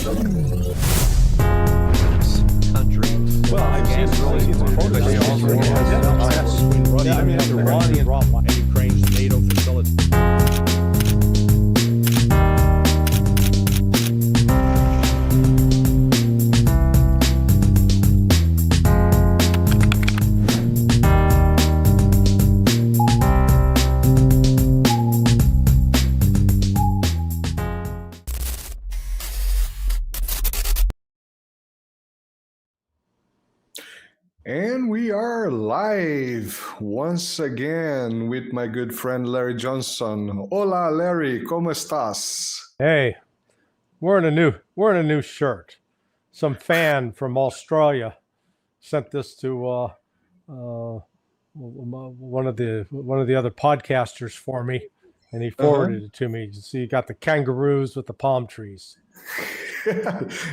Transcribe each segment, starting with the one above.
country. Well, I've seen the protest. I mean, after Ronnie and Ukraine's NATO facility. And we are live once again with my good friend LarryCJohnson. Hola, Larry, ¿cómo estás? Hey, we're in a new shirt. Some fan from Australia sent this to one of the other podcasters for me, and he forwarded it to me. So you got the kangaroos with the palm trees.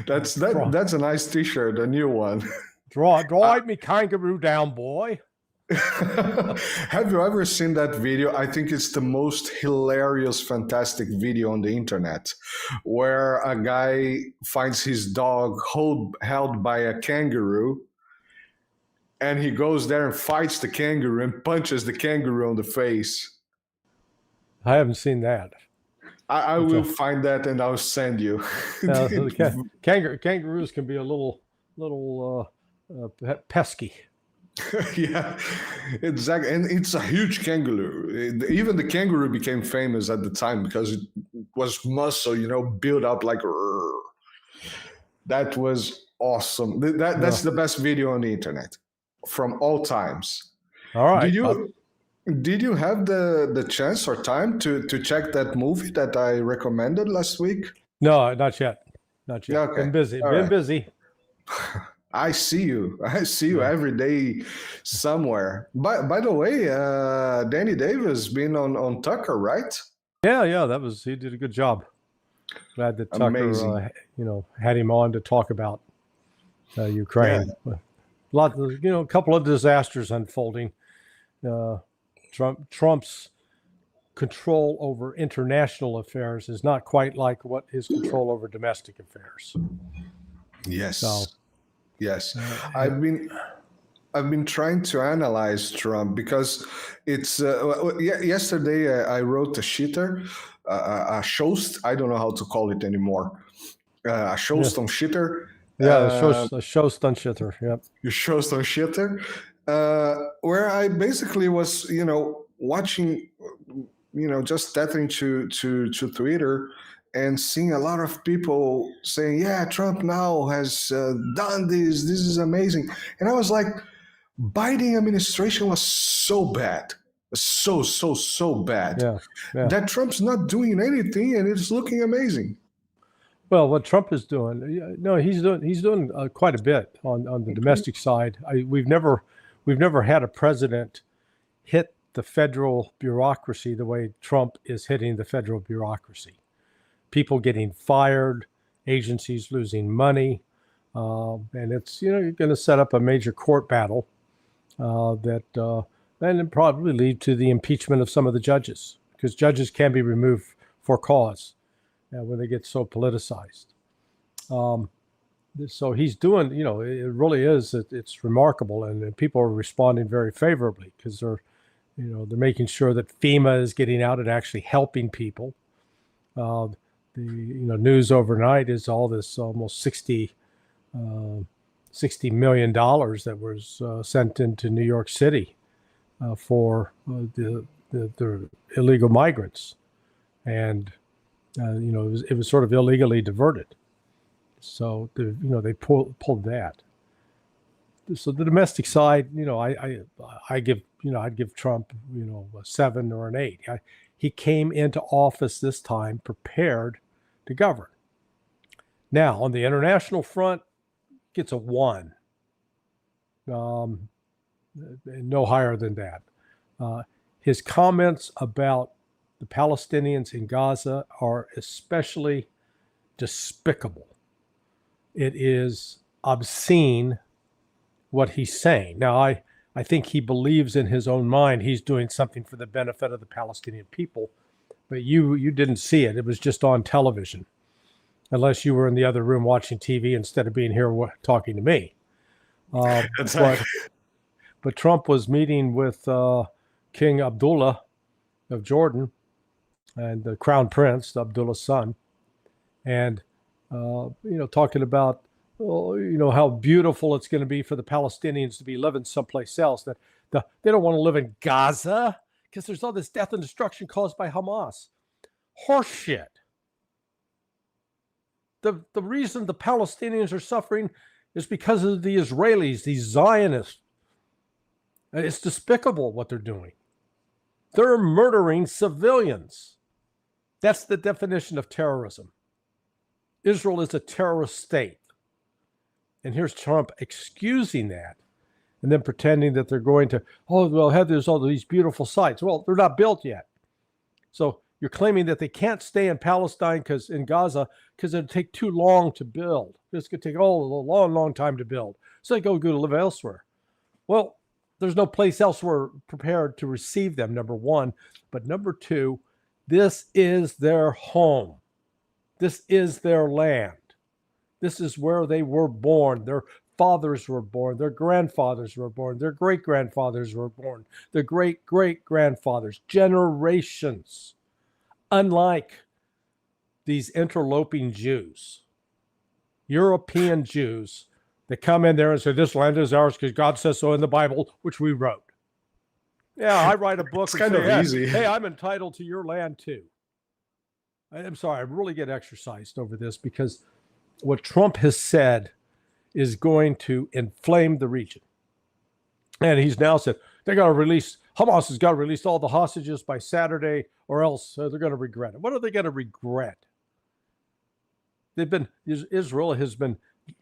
That's a nice T-shirt, a new one. Drive me kangaroo down, boy. Have you ever seen that video? I think it's the most hilarious, fantastic video on the internet, where a guy finds his dog held by a kangaroo, and he goes there and fights the kangaroo and punches the kangaroo on the face. I haven't seen that. I will find that and I'll send you. Kangaroos can be a little pesky. Yeah, exactly. And it's a huge kangaroo. Even the kangaroo became famous at the time because it was muscle, built up like. That was awesome. That's the best video on the internet from all times. All right. Did you have the chance or time to check that movie that I recommended last week? No, not yet. Not yet. Okay. Been busy. All Been right. busy. I see you every day somewhere. By the way, Danny Davis been on Tucker, right? Yeah, he did a good job. Glad that Tucker, had him on to talk about Ukraine. Yeah. A couple of disasters unfolding. Trump's control over international affairs is not quite like what his control over domestic affairs. Yes. So, yes. I've been trying to analyze Trump because it's yesterday I wrote a shitter, a shoast. I don't know how to call it anymore. A shoast on shitter. A shoast on shitter. Yep. You shoast on shitter. Where I basically was, watching, just tapping to Twitter and seeing a lot of people saying, yeah, Trump now has done this. This is amazing. And I was like, Biden administration was so bad. So bad. Yeah. That Trump's not doing anything and it's looking amazing. Well, what Trump is doing, he's doing quite a bit on the domestic side. We've never had a president hit the federal bureaucracy the way Trump is hitting the federal bureaucracy. People getting fired, agencies losing money, and it's you're going to set up a major court battle that and probably lead to the impeachment of some of the judges, because judges can be removed for cause when they get so politicized. So he's doing, it really is. It's remarkable, and people are responding very favorably because they're making sure that FEMA is getting out and actually helping people. The news overnight is all this almost $60 million that was sent into New York City for the illegal migrants, and it was sort of illegally diverted. So they pulled that. So the domestic side, I'd give Trump a 7 or an 8. He came into office this time prepared to govern. Now on the international front, gets a 1. No higher than that. His comments about the Palestinians in Gaza are especially despicable. It is obscene what he's saying. Now, I think he believes in his own mind he's doing something for the benefit of the Palestinian people, but you didn't see it. It was just on television. unless you were in the other room watching TV instead of being here talking to me. Exactly. But Trump was meeting with King Abdullah of Jordan and the Crown Prince, Abdullah's son, and talking about how beautiful it's going to be for the Palestinians to be living someplace else. That they don't want to live in Gaza because there's all this death and destruction caused by Hamas. Horseshit. The reason the Palestinians are suffering is because of the Israelis, these Zionists. It's despicable what they're doing. They're murdering civilians. That's the definition of terrorism. Israel is a terrorist state. And here's Trump excusing that and then pretending that they're going to, there's all these beautiful sites. Well, they're not built yet. So you're claiming that they can't stay in Palestine in Gaza because it'd take too long to build. It's going to take a long, long time to build. So they go to live elsewhere. Well, there's no place elsewhere prepared to receive them, number one. But number two, this is their home. This is their land. This is where they were born. Their fathers were born. Their grandfathers were born. Their great-grandfathers were born. Their great-great-grandfathers. Generations. Unlike these interloping Jews, European Jews, that come in there and say, this land is ours because God says so in the Bible, which we wrote. Yeah, I write a book. It's kind of easy. Hey, I'm entitled to your land too. I'm sorry, I really get exercised over this because what Trump has said is going to inflame the region. And he's now said, Hamas has got to release all the hostages by Saturday or else they're going to regret it. What are they going to regret? Israel has been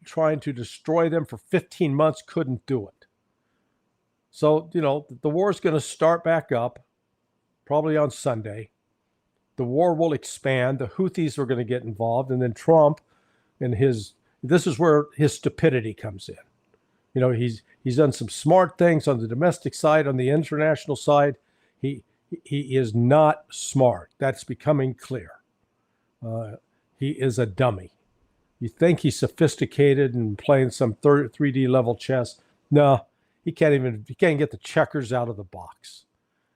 trying to destroy them for 15 months, couldn't do it. So, the war is going to start back up probably on Sunday. The war will expand. The Houthis are going to get involved. And then Trump and this is where his stupidity comes in. He's done some smart things on the domestic side, on the international side. He is not smart. That's becoming clear. He is a dummy. You think he's sophisticated and playing some 3D level chess. No, he can't get the checkers out of the box.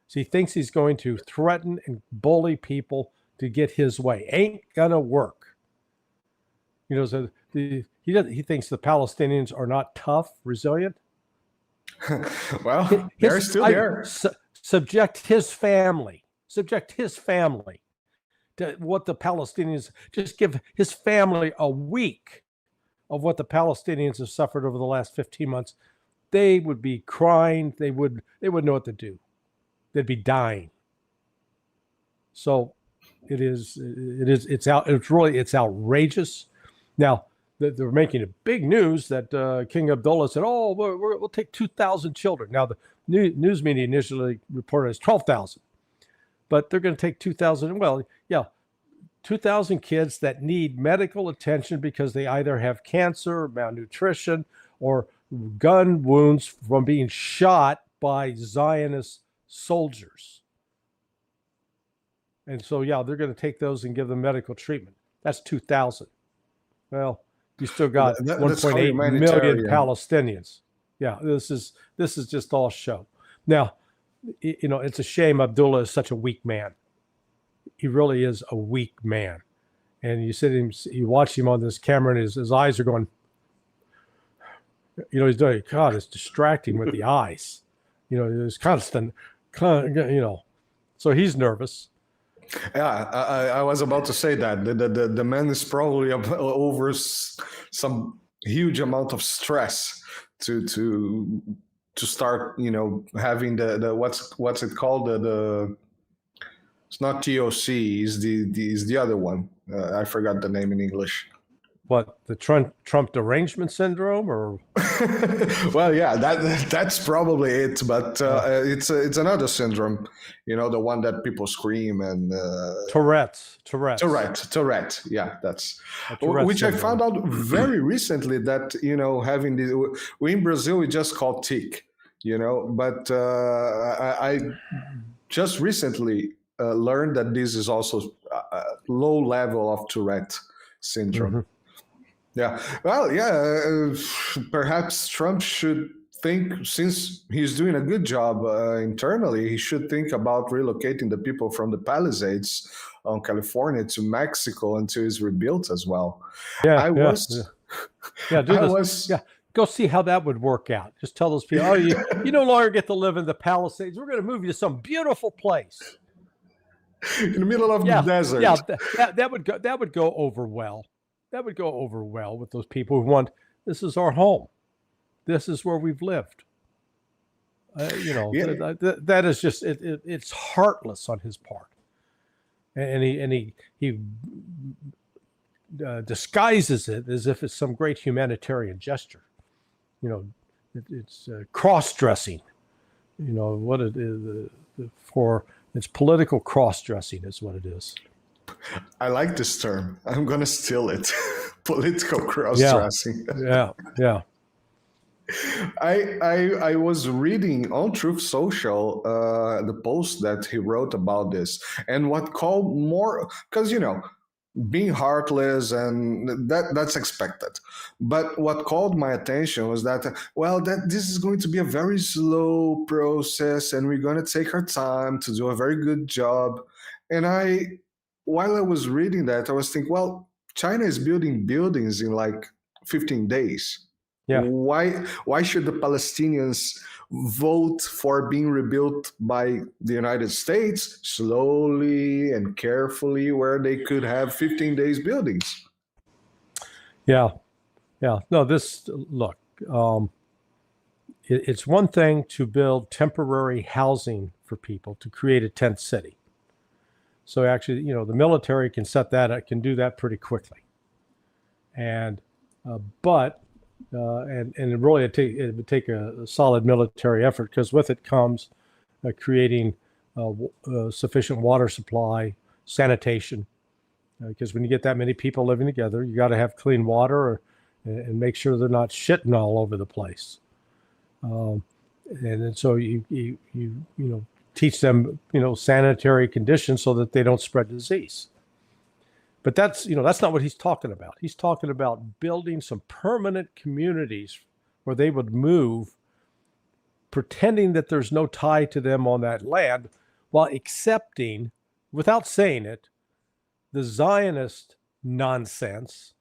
So he thinks he's going to threaten and bully people to get his way. Ain't gonna work. So he thinks the Palestinians are not tough, resilient. Well, they're still there. Subject his family to what the Palestinians, just give his family a week of what the Palestinians have suffered over the last 15 months. They would be crying. They wouldn't know what to do. They'd be dying. So it's outrageous. Now, they're making a big news that King Abdullah said, we'll take 2,000 children. Now, the news media initially reported as 12,000. But they're going to take 2,000. Well, yeah, 2,000 kids that need medical attention because they either have cancer, malnutrition, or gun wounds from being shot by Zionist soldiers. And so, yeah, they're going to take those and give them medical treatment. That's 2,000. Well, you still got 1.8 million Palestinians. Yeah, this is just all show. Now, it's a shame Abdullah is such a weak man. He really is a weak man. And you watch him on this camera and his eyes are going, he's doing, God, it's distracting with the eyes. There's constant, so he's nervous. Yeah, I was about to say that. The man is probably over some huge amount of stress to start, having the what's it called? It's not TOC, is the other one. I forgot the name in English. What, the Trump derangement syndrome, or? Well, yeah, that's probably it. But it's another syndrome, the one that people scream and Tourette's. Tourette. Yeah, that's which syndrome. I found out very recently that having this. We in Brazil we just call tic, but I just recently learned that this is also a low level of Tourette. syndrome. Mhm. Yeah. Well, yeah. Perhaps Trump should think, since he's doing a good job internally, he should think about relocating the people from the Palisades on California to Mexico until it's rebuilt as well. Yeah, I was, yeah. Do I this. was, Yeah, go see how that would work out. Just tell those people, oh, you no longer get to live in the Palisades. We're going to move you to some beautiful place in the middle of yeah, the desert. Yeah, that would go over well. That would go over well with those people who want, this is our home. This is where we've lived. That is just, it's heartless on his part. And he disguises it as if it's some great humanitarian gesture. It's cross-dressing. What it is it's political cross-dressing is what it is. I like this term. I'm gonna steal it. Political cross-dressing. Yeah. I was reading on Truth Social the post that he wrote about this, and what called more, because being heartless and that's expected, but what called my attention was that that this is going to be a very slow process, and we're going to take our time to do a very good job. And while I was reading that, I was thinking, China is building buildings in like 15 days. Yeah. Why should the Palestinians vote for being rebuilt by the United States slowly and carefully, where they could have 15 days buildings? Yeah. No, look, it's one thing to build temporary housing for people, to create a tent city. So actually, the military can can do that pretty quickly. And really it would take a solid military effort, because with it comes creating sufficient water supply, sanitation, because when you get that many people living together, you got to have clean water and make sure they're not shitting all over the place. And so you teach them sanitary conditions so that they don't spread disease. But that's not what he's talking about. He's talking about building some permanent communities where they would move, pretending that there's no tie to them on that land, while accepting, without saying it, the Zionist nonsense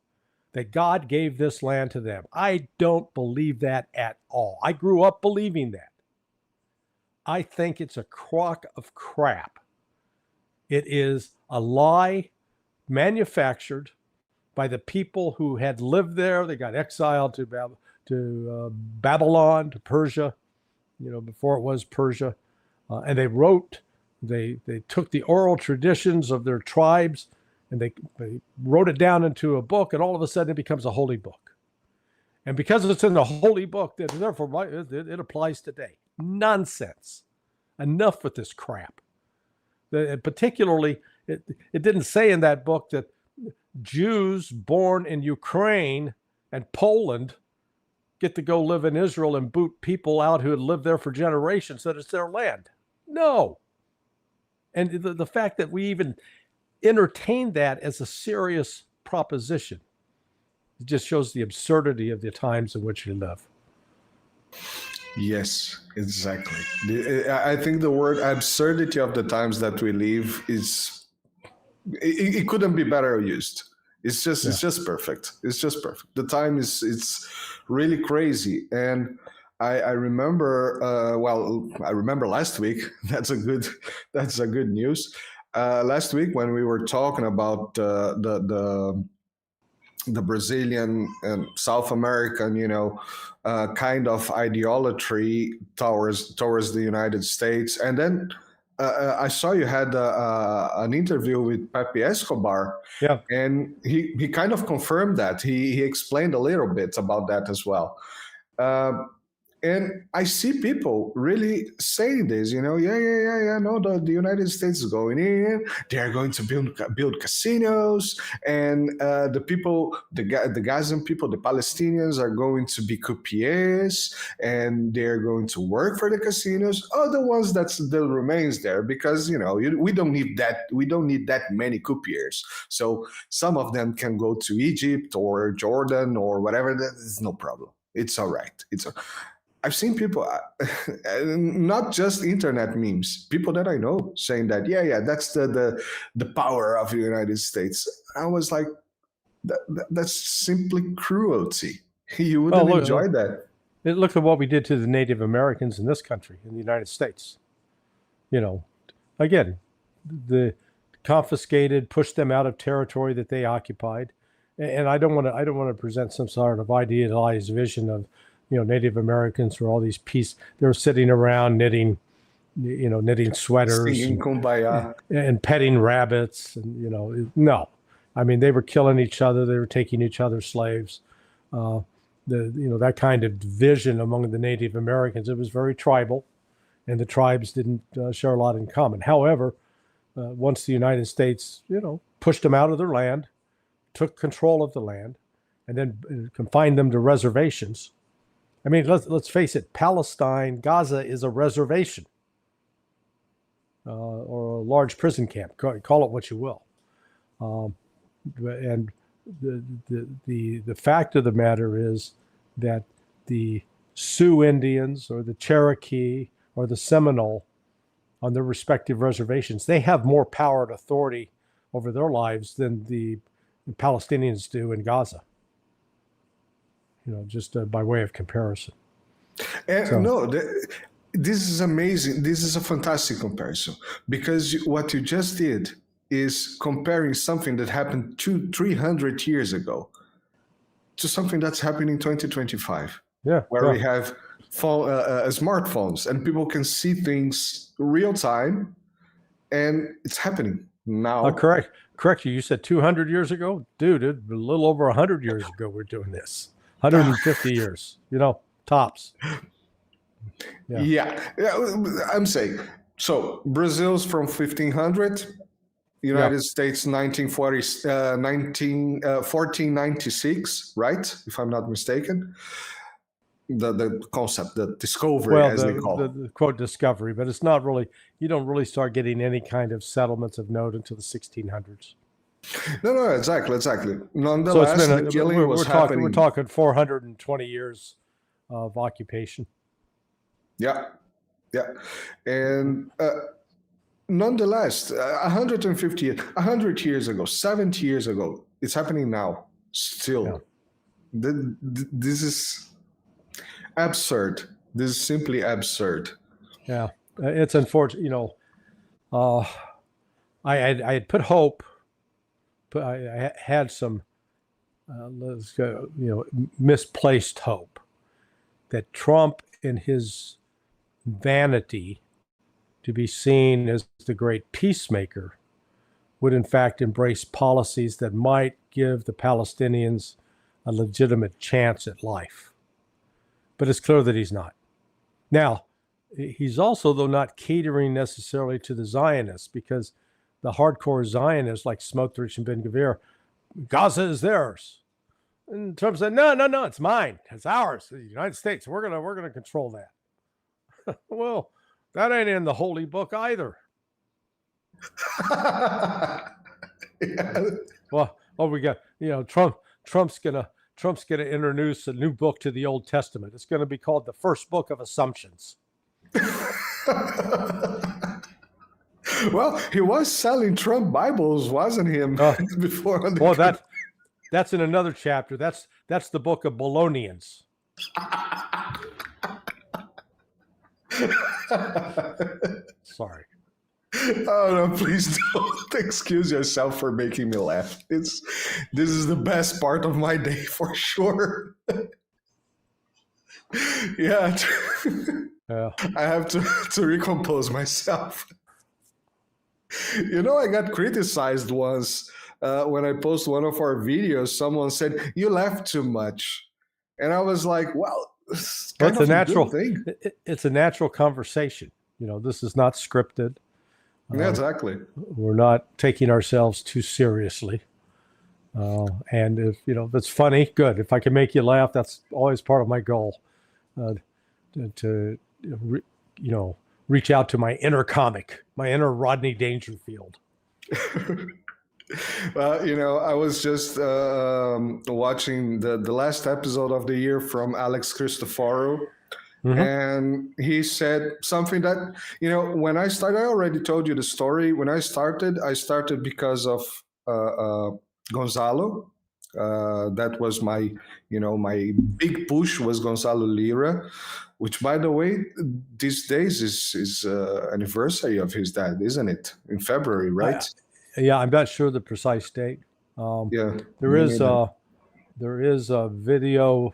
that God gave this land to them. I don't believe that at all. I grew up believing that. I think it's a crock of crap. It is a lie manufactured by the people who had lived there. They got exiled to Babylon, to Persia, before it was Persia. And they took the oral traditions of their tribes and they wrote it down into a book, and all of a sudden it becomes a holy book. And because it's in the holy book, therefore it applies today. Nonsense. Enough with this crap. Particularly, it didn't say in that book that Jews born in Ukraine and Poland get to go live in Israel and boot people out who had lived there for generations, that it's their land. No. And the fact that we even entertain that as a serious proposition, it just shows the absurdity of the times in which we live. Yes, exactly. I think the word absurdity of the times that we live it couldn't be better used. It's just perfect. It's just perfect. The time it's really crazy. And I remember I remember last week. That's a good news. Last week when we were talking about the Brazilian and South American, kind of idolatry towards the United States, and then I saw you had an interview with Pepe Escobar, and he kind of confirmed that. He explained a little bit about that as well. And I see people really saying this, no, the United States is going in, they're going to build casinos, and the people, the Gazan people, the Palestinians are going to be croupiers, and they're going to work for the casinos, or the ones that still remains there, because, we don't need that many croupiers. So some of them can go to Egypt or Jordan or whatever, that is no problem. It's all right. I've seen people, not just internet memes, people that I know saying that, that's the power of the United States. I was like, that's simply cruelty. You wouldn't enjoy that. Look at what we did to the Native Americans in this country, in the United States. Again, the confiscated, pushed them out of territory that they occupied. And I don't want to present some sort of idealized vision of, Native Americans were all these they were sitting around knitting sweaters, singing Kumbaya, and petting rabbits, and no, I mean, they were killing each other, they were taking each other slaves. That kind of division among the Native Americans, it was very tribal, and the tribes didn't share a lot in common. However, once the United States, pushed them out of their land, took control of the land, and then confined them to reservations. I mean, let's face it, Palestine, Gaza is a reservation, or a large prison camp. Call it what you will. And the fact of the matter is that the Sioux Indians or the Cherokee or the Seminole on their respective reservations, they have more power and authority over their lives than the Palestinians do in Gaza. Just by way of comparison. And this is amazing. This is a fantastic comparison, because what you just did is comparing something that happened 200-300 years ago to something that's happening in 2025. Yeah, where we have smartphones and people can see things real time, and it's happening now. Correct. You said 200 years ago, dude. A little over 100 years ago, we're doing this. 150 years, tops. Yeah, I'm saying. So Brazil's from 1500, United States 1496, right? If I'm not mistaken. The concept, the discovery, as they call it. The quote discovery, but it's not really, you don't really start getting any kind of settlements of note until the 1600s. No, exactly. Nonetheless, so the killing was happening. We're talking 420 years of occupation. Yeah. And nonetheless, 100 years ago, 70 years ago, it's happening now, still. Yeah. This is absurd. This is simply absurd. Yeah, it's unfortunate. I had put hope. I had some, misplaced hope that Trump, in his vanity to be seen as the great peacemaker, would in fact embrace policies that might give the Palestinians a legitimate chance at life. But it's clear that he's not. Now, he's also, though, not catering necessarily to the Zionists, because the hardcore Zionists like Smotrich and Ben-Gvir, Gaza is theirs. And Trump said, no, it's mine. It's ours. The United States. We're gonna control that. Well, that ain't in the holy book either. Yeah. Well, we got, Trump's gonna introduce a new book to the Old Testament. It's gonna be called the First Book of Assumptions. Well, he was selling Trump Bibles, wasn't he? Before. Well, that's in another chapter. That's the book of Bolognians. Sorry. Oh no! Please don't excuse yourself for making me laugh. This is the best part of my day for sure. Yeah. I have to recompose myself. I got criticized once when I posted one of our videos. Someone said, "You laugh too much," and I was like, "Well, it's Well, kind it's of a a natural good thing. it's a natural conversation. This is not scripted. Yeah, exactly. We're not taking ourselves too seriously. And if it's funny, good. If I can make you laugh, that's always part of my goal. To reach out to my inner comic, my inner Rodney Dangerfield. Well, I was just watching the last episode of the year from Alex Cristoforo, and he said something that, when I started, I already told you the story. When I started because of Gonzalo. That was my big push was Gonzalo Lira, which, by the way, these days is anniversary of his dad, isn't it? In February, right? Yeah, I'm not sure the precise date. Yeah, there is a video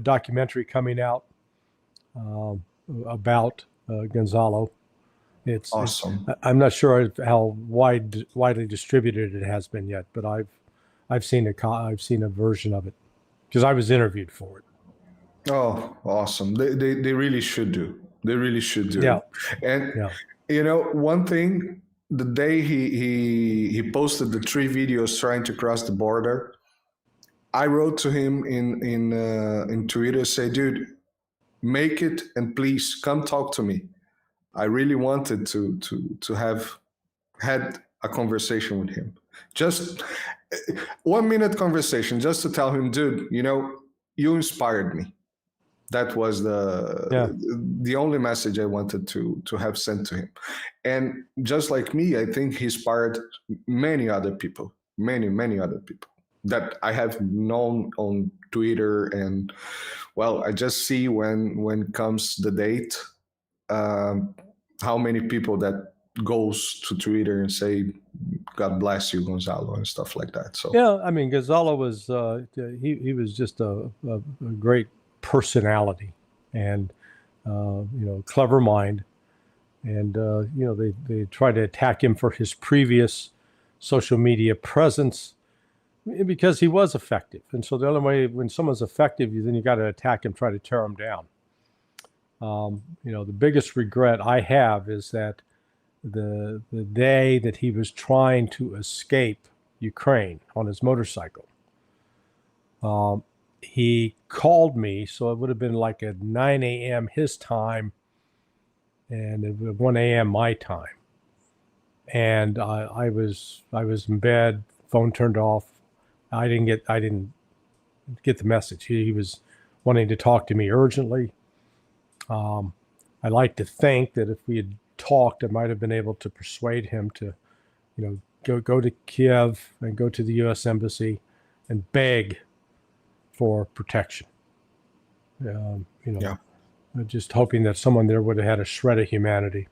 documentary coming out about Gonzalo. It's awesome. I'm not sure how widely distributed it has been yet, but I've seen a version of it because I was interviewed for it. Oh, awesome! They really should do. They really should do. Yeah. And one thing, the day he posted the 3 videos trying to cross the border, I wrote to him in Twitter, say, dude, make it and please come talk to me. I really wanted to have had a conversation with him. Just 1 minute conversation, just to tell him, dude, you inspired me. That was the only message I wanted to have sent to him. And just like me, I think he inspired many other people, many other people that I have known on Twitter. And well, I just see when comes the date, how many people that goes to Twitter and say, God bless you, Gonzalo, and stuff like that. So yeah, I mean, Gonzalo was he was just a great personality and clever mind, and they tried to attack him for his previous social media presence because he was effective. And so the only way when someone's effective, then you got to attack him, try to tear him down. The biggest regret I have is that the day that he was trying to escape Ukraine on his motorcycle, he called me, so it would have been like at 9 a.m. his time and it was 1 a.m. my time. And I was in bed, phone turned off. I didn't get the message. He was wanting to talk to me urgently. I like to think that if we had talked, I might have been able to persuade him to, go to Kiev and go to the U.S. Embassy and beg for protection. Just hoping that someone there would have had a shred of humanity.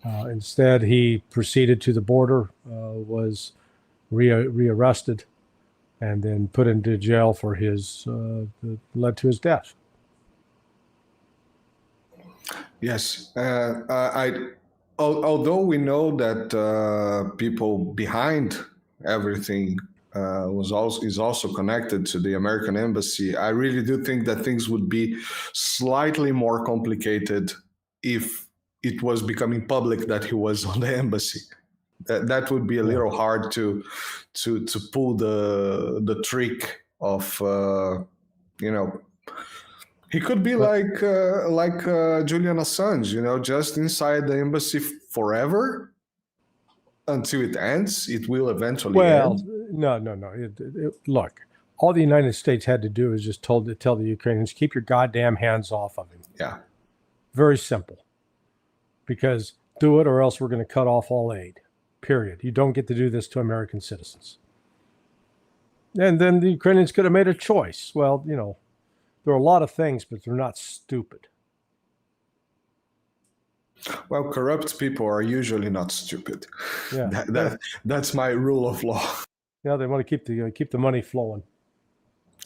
Instead, he proceeded to the border, was rearrested, and then put into jail for led to his death. Yes, although we know that people behind everything is also connected to the American embassy, I really do think that things would be slightly more complicated if it was becoming public that he was on the embassy. That would be a little hard to pull the trick of he could be like Julian Assange, just inside the embassy forever until it ends. It will eventually end. No. Look, all the United States had to do is just tell the Ukrainians, keep your goddamn hands off of him. Yeah. Very simple. Because do it or else we're going to cut off all aid. Period. You don't get to do this to American citizens. And then the Ukrainians could have made a choice. Well, there are a lot of things, but they're not stupid. Well, corrupt people are usually not stupid. Yeah. That's my rule of law. Yeah, they want to keep the money flowing.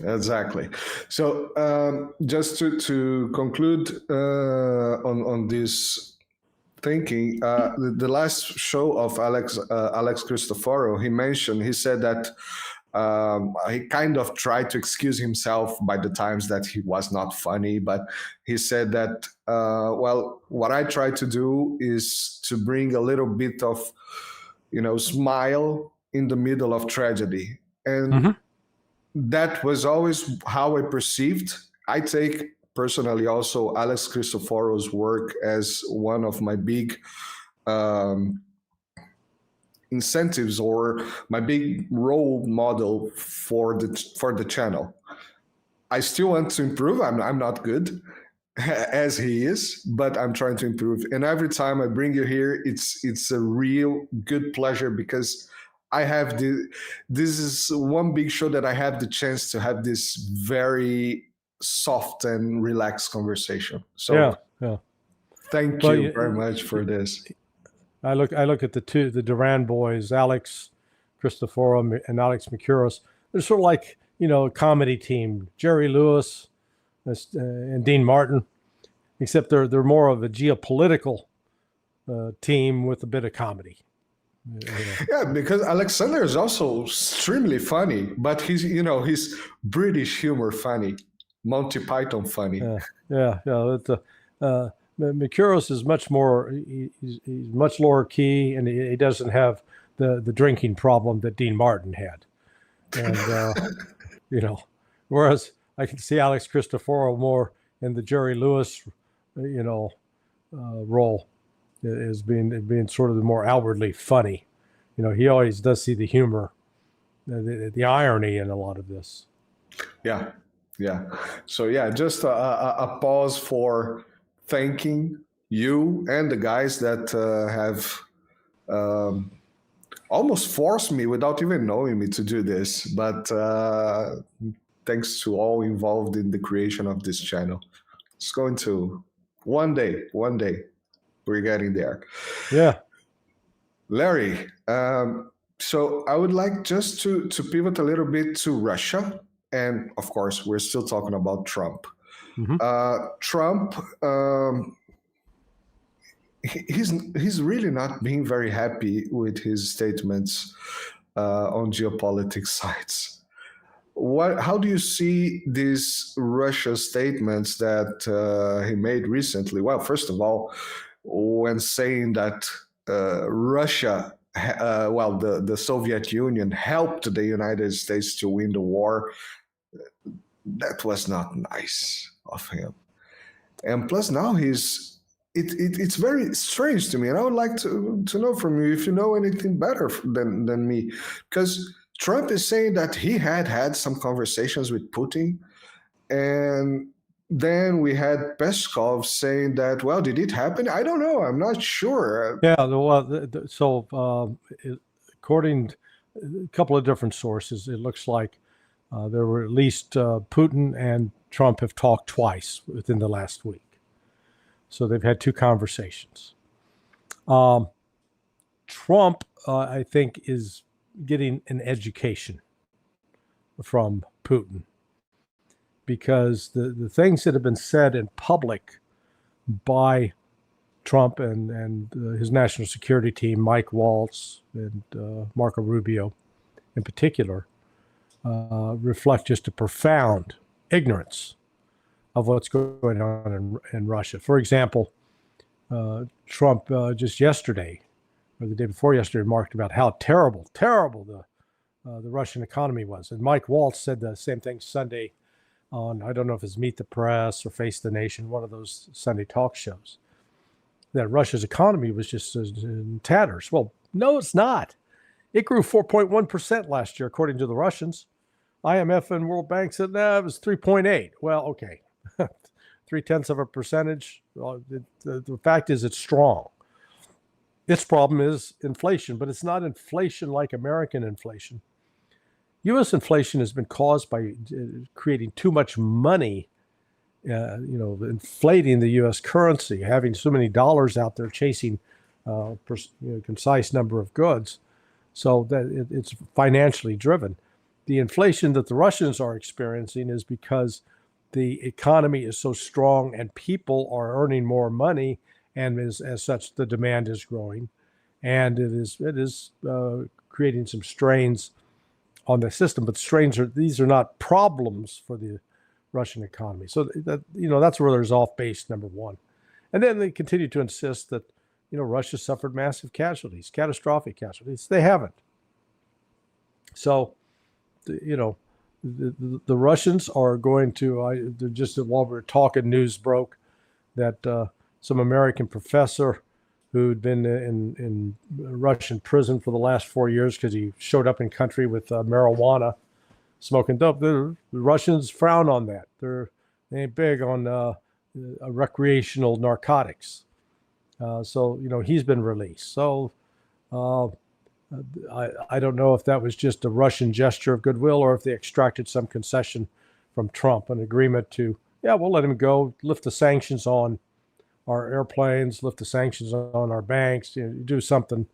Exactly. So just to conclude on this thinking, the last show of Alex Cristoforo, he said that He kind of tried to excuse himself by the times that he was not funny, but he said that, well, what I try to do is to bring a little bit of, smile in the middle of tragedy. And that was always how I perceived. I take personally also Alex Cristoforo's work as one of my big incentives or my big role model for the channel. I still want to improve. I'm not good as he is, but I'm trying to improve. And every time I bring you here, it's a real good pleasure, because I have this is one big show that I have the chance to have this very soft and relaxed conversation. So thank you very much for this. I look at the Duran boys, Alex Cristoforo and Alex Makuros. They're sort of like, a comedy team, Jerry Lewis and Dean Martin, except they're more of a geopolitical team with a bit of comedy. Yeah, because Alexander is also extremely funny, but he's British humor funny, Monty Python funny. Makuros is much more. He's much lower key, and he doesn't have the drinking problem that Dean Martin had. And whereas I can see Alex Cristoforo more in the Jerry Lewis, role, as being sort of the more outwardly funny. He always does see the humor, the irony in a lot of this. Yeah. So just a pause for thanking you and the guys that have almost forced me without even knowing me to do this. But thanks to all involved in the creation of this channel. It's going to one day, we're getting there. Yeah. Larry, so I would like just to pivot a little bit to Russia. And of course, we're still talking about Trump. Trump, he's really not being very happy with his statements on geopolitics sites. How do you see these Russia statements that he made recently? Well, first of all, when saying that Russia, the Soviet Union helped the United States to win the war, that was not nice of him. And plus now it's very strange to me, and I would like to know from you if you know anything better than me, because Trump is saying that he had some conversations with Putin, and then we had Peskov saying that, well, did it happen? I don't know. I'm not sure. Yeah, so according to a couple of different sources, it looks like there were at least Putin and Trump have talked twice within the last week. So they've had two conversations. Trump, I think, is getting an education from Putin, because the things that have been said in public by Trump and his national security team, Mike Waltz and Marco Rubio in particular, reflect just a profound ignorance of what's going on in Russia. For example, Trump just yesterday, or the day before yesterday, remarked about how terrible the Russian economy was. And Mike Waltz said the same thing Sunday on, I don't know if it's Meet the Press or Face the Nation, one of those Sunday talk shows, that Russia's economy was just in tatters. Well, no, it's not. It grew 4.1% last year, according to the Russians. IMF and World Bank said, it was 3.8. Well, okay. 0.3%. Well, the fact is it's strong. Its problem is inflation, but it's not inflation like American inflation. U.S. inflation has been caused by creating too much money, inflating the U.S. currency, having so many dollars out there chasing concise number of goods, so that it's financially driven. The inflation that the Russians are experiencing is because the economy is so strong and people are earning more money, and as such, the demand is growing, and it is creating some strains on the system, but these are not problems for the Russian economy. So that, that's where there's off base, number one. And then they continue to insist that, Russia suffered massive casualties, catastrophic casualties. They haven't. So, the Russians are going to, just while we're talking, news broke that some American professor who'd been in Russian prison for the last 4 years because he showed up in country with marijuana, smoking dope. The Russians frown on that. They ain't big on recreational narcotics. So, he's been released. So I don't know if that was just a Russian gesture of goodwill or if they extracted some concession from Trump, an agreement to, we'll let him go, lift the sanctions on our airplanes, lift the sanctions on our banks, do something.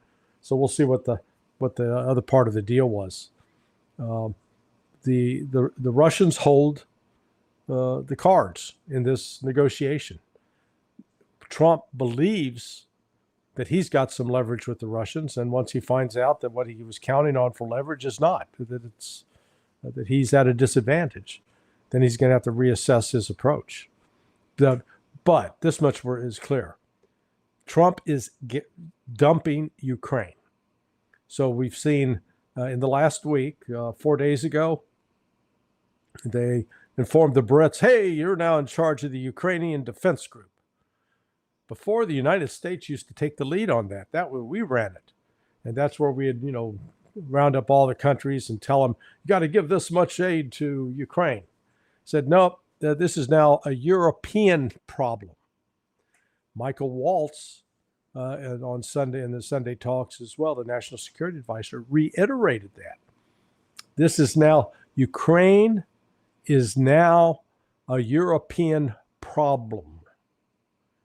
So we'll see what the other part of the deal was. The Russians hold the cards in this negotiation. Trump believes that he's got some leverage with the Russians, and once he finds out that what he was counting on for leverage is not, that he's at a disadvantage, then he's going to have to reassess his approach. But this much is clear. Trump is dumping Ukraine. So we've seen in the last week, 4 days ago, they informed the Brits, hey, you're now in charge of the Ukrainian Defense Group. Before, the United States used to take the lead on that. That way we ran it. And that's where we'd, round up all the countries and tell them, you got to give this much aid to Ukraine. Said, nope, this is now a European problem. Michael Waltz, and on Sunday, in the Sunday talks as well, the National Security Advisor, reiterated that. This is now, Ukraine is now a European problem.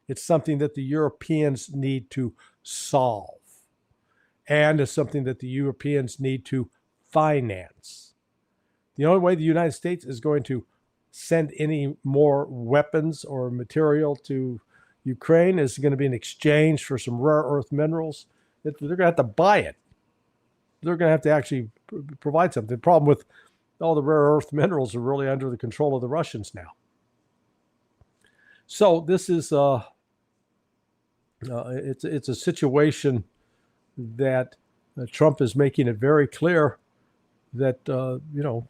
It's something that the Europeans need to solve. And it's something that the Europeans need to finance. The only way the United States is going to send any more weapons or material to Ukraine is going to be in exchange for some rare earth minerals. They're going to have to buy it. They're going to have to actually provide something. The problem with all the rare earth minerals are really under the control of the Russians now. So this is it's a situation that Trump is making it very clear that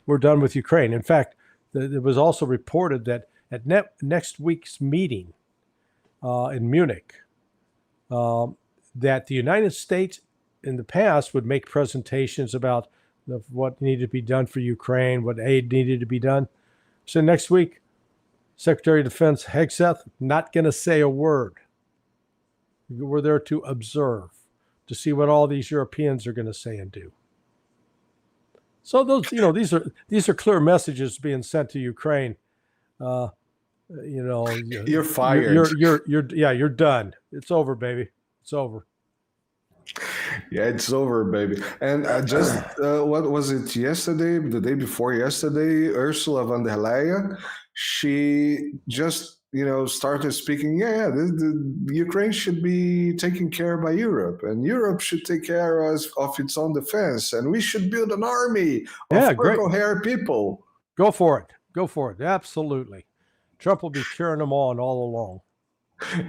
we're done with Ukraine. In fact, it was also reported that at next week's meeting in Munich, that the United States in the past would make presentations about what needed to be done for Ukraine, what aid needed to be done. So next week, Secretary of Defense Hegseth not going to say a word. We're there to observe, to see what all these Europeans are going to say and do. So those, these are clear messages being sent to Ukraine. You're fired. You're done. It's over, baby. It's over. Yeah, it's over, baby. And just what was it yesterday? The day before yesterday, Ursula von der Leyen, she just started speaking. The Ukraine should be taken care of by Europe, and Europe should take care of its own defense, and we should build an army of purple-haired people. Go for it. Go for it. Absolutely. Trump will be cheering them on all along.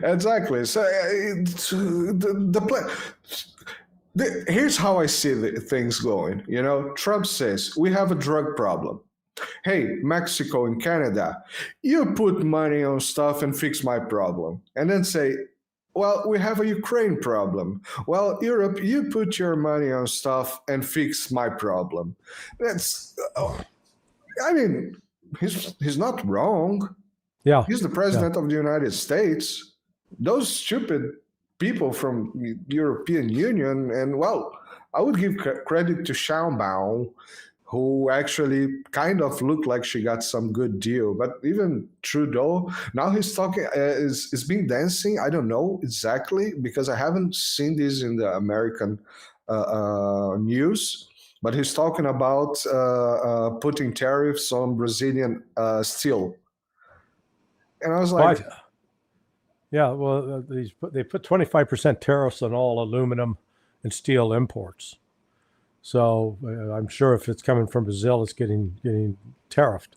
Exactly. So here's how I see things going. Trump says we have a drug problem. Hey, Mexico and Canada, you put money on stuff and fix my problem. And then say, well, we have a Ukraine problem. Well, Europe, you put your money on stuff and fix my problem. That's, he's not wrong. Yeah. He's the president of the United States. Those stupid people from the European Union, and I would give credit to Sheinbaum, who actually kind of looked like she got some good deal. But even Trudeau, now he's talking, is being dancing. I don't know exactly, because I haven't seen this in the American news, but he's talking about putting tariffs on Brazilian steel. And I was like... Right. Yeah, well, they put 25% tariffs on all aluminum and steel imports. So I'm sure if it's coming from Brazil, it's getting tariffed.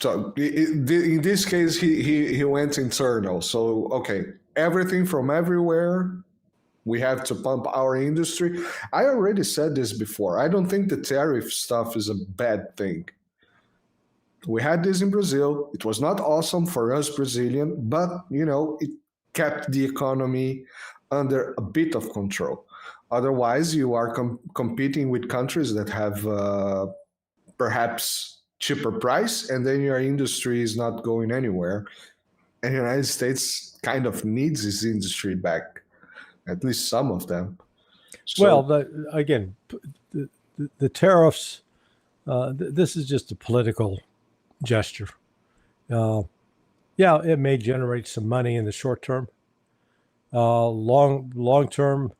So in this case, he went internal. So okay, everything from everywhere. We have to pump our industry. I already said this before. I don't think the tariff stuff is a bad thing. We had this in Brazil. It was not awesome for us Brazilian, but it kept the economy under a bit of control. Otherwise, you are competing with countries that have perhaps cheaper price, and then your industry is not going anywhere. And the United States kind of needs this industry back, at least some of them. So, well, again, the tariffs, this is just a political gesture. Yeah, it may generate some money in the short term. Long term,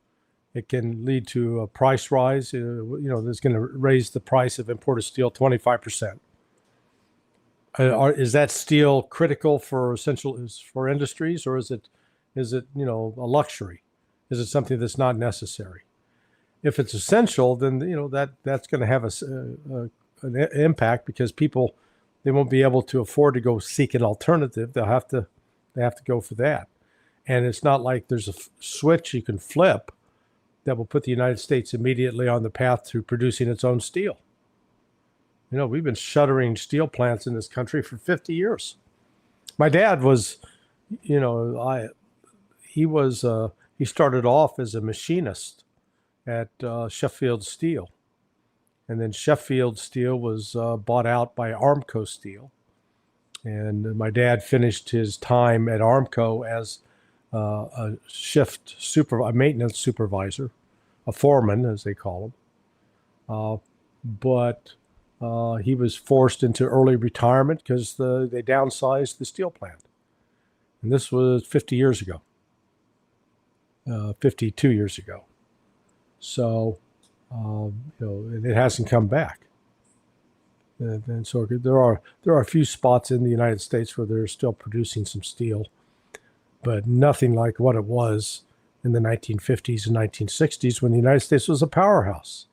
it can lead to a price rise. That's going to raise the price of imported steel 25%. Is that steel critical for industries, or is it a luxury? Is it something that's not necessary? If it's essential, then that's going to have an impact, because people, they won't be able to afford to go seek an alternative. They have to go for that. And it's not like there's a switch you can flip that will put the United States immediately on the path to producing its own steel. We've been shuttering steel plants in this country for 50 years. My dad was, he started off as a machinist at Sheffield Steel. And then Sheffield Steel was bought out by Armco Steel. And my dad finished his time at Armco as a maintenance supervisor, a foreman, as they call him. But he was forced into early retirement because they downsized the steel plant. And this was 50 years ago, 52 years ago. So, it hasn't come back. And so there are a few spots in the United States where they're still producing some steel, but nothing like what it was in the 1950s and 1960s when the United States was a powerhouse.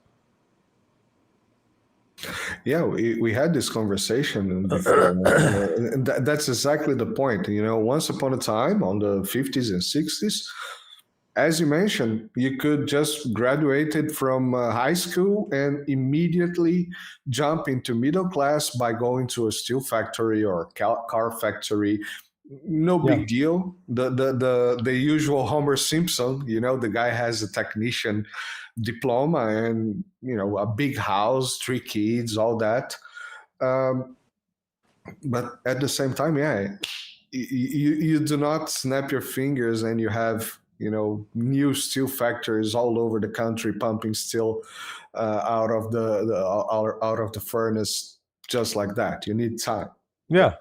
Yeah, we had this conversation before, and that's exactly the point. Once upon a time, on the 50s and 60s, as you mentioned, you could just graduated from high school and immediately jump into middle class by going to a steel factory or car factory. No big deal. The usual Homer Simpson, the guy has a technician diploma and a big house, 3 kids, all that. But at the same time, you do not snap your fingers and you have new steel factories all over the country pumping steel out of the furnace just like that. You need time. Yeah.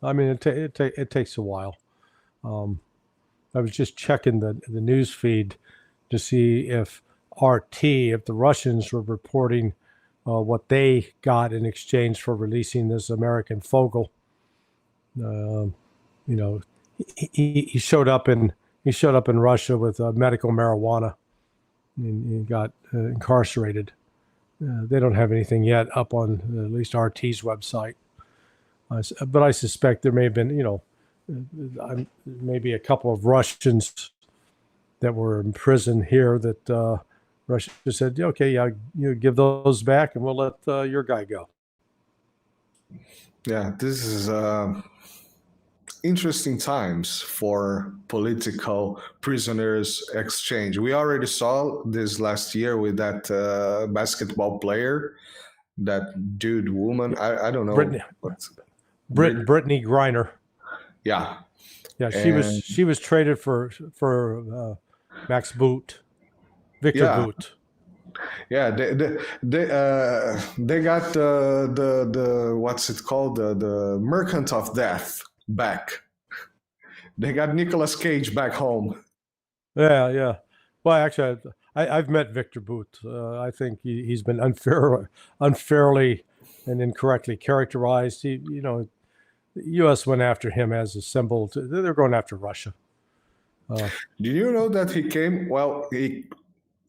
I mean, it takes a while. I was just checking the news feed to see if the Russians were reporting what they got in exchange for releasing this American Fogel. He showed up in Russia with medical marijuana and he got incarcerated. They don't have anything yet up on at least RT's website. But I suspect there may have been, maybe a couple of Russians that were in prison here that Russia said, okay, you give those back and we'll let your guy go. Yeah, this is interesting times for political prisoners exchange. We already saw this last year with that basketball player, that woman. I don't know. Brittany Griner. Yeah. She was traded for Max Boot, Victor Boot. Yeah, they got the what's it called, the Merchant of Death back. They got Nicolas Cage back home. Yeah. Well, actually, I've met Victor Boot. I think he's been unfairly and incorrectly characterized. The U.S. went after him as a symbol. They're going after Russia. Do you know that he came? Well,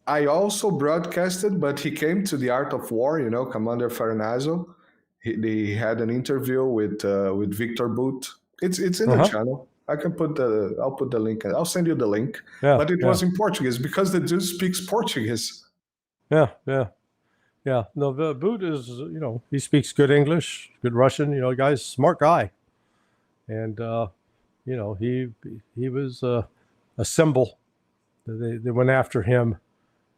I also broadcasted, but he came to the Art of War, Commander Farnazo. He had an interview with Victor Boot. It's in the channel. I'll put the link. I'll send you the link. Yeah, but it was in Portuguese because the dude speaks Portuguese. Yeah. No, the Boot is, he speaks good English, good Russian. Guy's smart guy, and he was a symbol. They went after him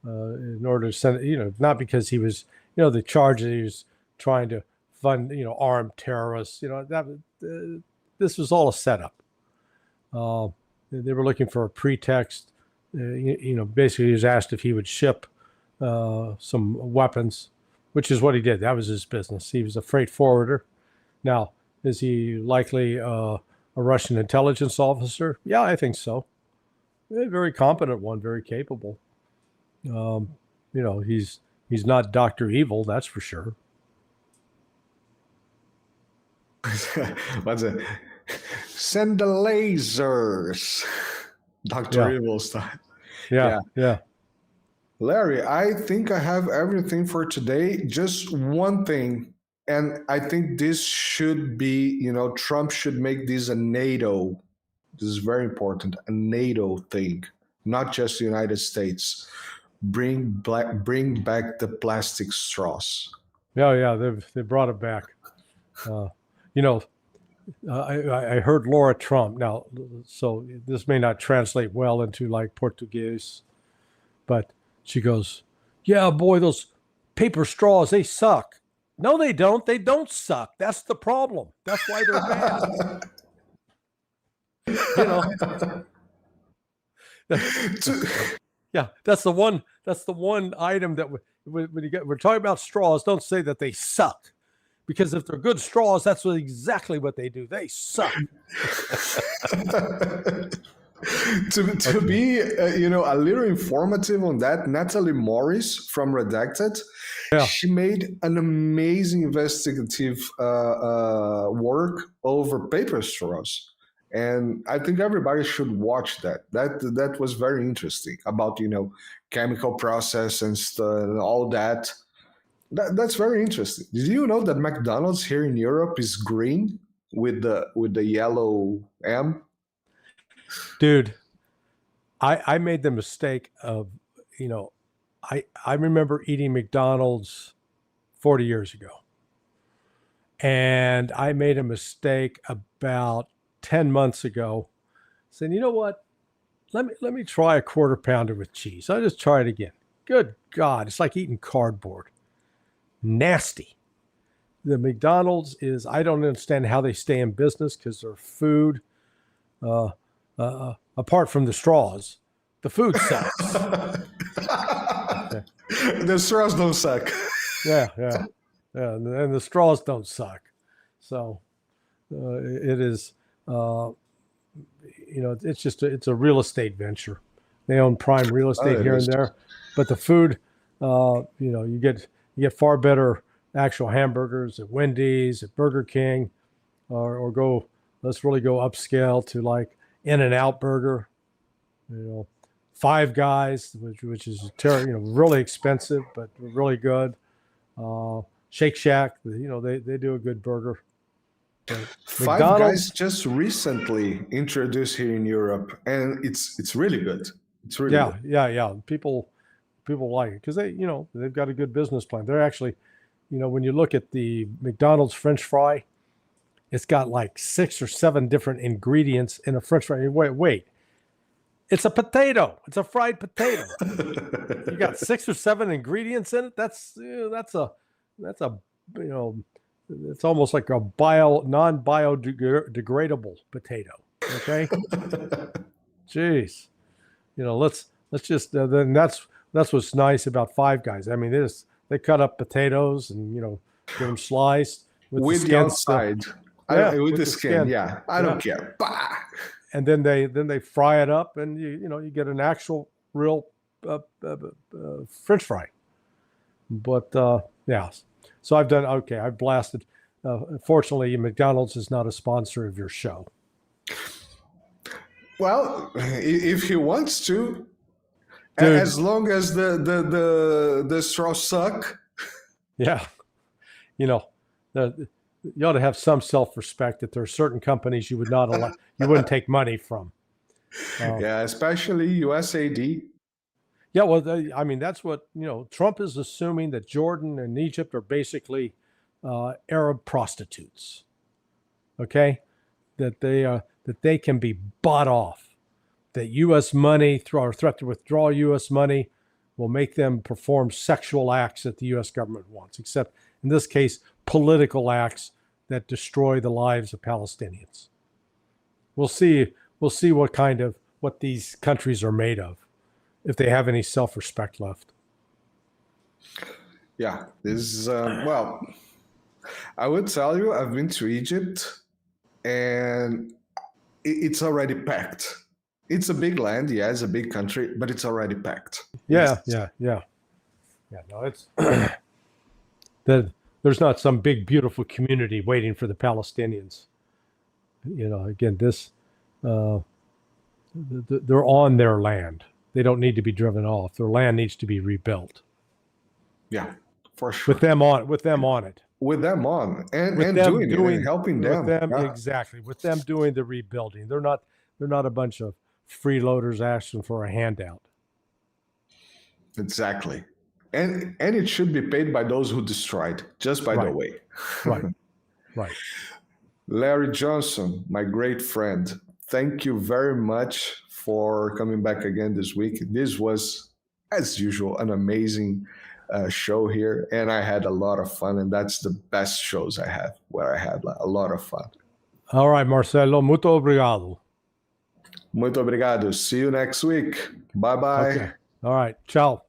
in order to send, not because he was, the charge that he was trying to fund, armed terrorists. This was all a setup. They were looking for a pretext. Basically, he was asked if he would ship some weapons, which is what he did. That was his business. He was a freight forwarder. Now, is he likely a Russian intelligence officer? Yeah, I think so. A very competent one, very capable. He's not Dr. Evil, that's for sure. What's it? Send the lasers, Dr. Evil style. Yeah. Larry, I think I have everything for today. Just one thing, and I think this should be, Trump should make this a NATO. This is very important, a NATO thing, not just the United States. Bring back the plastic straws. Yeah, they brought it back. I heard Laura Trump now, so this may not translate well into like Portuguese, but she goes, "Yeah, boy, those paper straws, they suck." No, they don't. They don't suck. That's the problem. That's why they're bad. Yeah, that's the one item that we're talking about straws. Don't say that they suck. Because if they're good straws, that's exactly what they do. They suck. To be, a little informative on that, Natalie Morris from Redacted, she made an amazing investigative work over paper straws. And I think everybody should watch that. That was very interesting about, chemical process and all that. That's very interesting. Did you know that McDonald's here in Europe is green with the yellow M? Dude, I made the mistake of, I remember eating McDonald's 40 years ago. And I made a mistake about 10 months ago saying, you know what? Let me try a quarter pounder with cheese. I'll just try it again. Good God, it's like eating cardboard. Nasty. The McDonald's is, I don't understand how they stay in business because their food, apart from the straws, the food sucks. The straws don't suck. Yeah, and the straws don't suck. So it is, it's a real estate venture. They own prime real estate here and there, but the food, you get far better actual hamburgers at Wendy's, at Burger King, or let's really go upscale to like In-N-Out Burger, Five Guys, which is really expensive but really good. Shake Shack, they do a good burger. Five Guys just recently introduced here in Europe, and it's really good. It's really good. Yeah. People like it because they've got a good business plan. They're actually, when you look at the McDonald's French fry, it's got like 6 or 7 different ingredients in a French fry. Wait, it's a potato. It's a fried potato. You got 6 or 7 ingredients in it. That's it's almost like a non-biodegradable potato. Okay, jeez, let's just then that's what's nice about Five Guys. I mean, they cut up potatoes and get them sliced with the outside. With the skin. Yeah, I don't care. Bah! And then they fry it up, and you get an actual real French fry. But so I've blasted. Fortunately, McDonald's is not a sponsor of your show. Well, if he wants to. Dude. As long as the straws suck. Yeah. You know, you ought to have some self-respect that there are certain companies you would not allow, you wouldn't take money from. Yeah, especially USAID. Yeah, well, I mean, that's what, Trump is assuming that Jordan and Egypt are basically Arab prostitutes. Okay, that they can be bought off. That U.S. money, or threat to withdraw U.S. money, will make them perform sexual acts that the U.S. government wants, except in this case, political acts that destroy the lives of Palestinians. We'll see what these countries are made of, if they have any self-respect left. Yeah, this is well. I would tell you, I've been to Egypt, and it's already packed. It's a big land, yeah, it's a big country, but it's already packed. Yeah. No, it's there's not some big beautiful community waiting for the Palestinians. Again, they're on their land. They don't need to be driven off. Their land needs to be rebuilt. Yeah, for sure. With them on it. With them on, and doing it, and helping them. Exactly. With them doing the rebuilding. They're not a bunch of freeloaders asking for a handout. Exactly. And it should be paid by those who destroyed, just by the way. Right. LarryJohnson, my great friend, thank you very much for coming back again this week. This was, as usual, an amazing show here, and I had a lot of fun, and that's the best shows I had, where I had a lot of fun. All right, Marcelo, muito obrigado. Muito obrigado. See you next week. Bye-bye. Okay. All right. Ciao.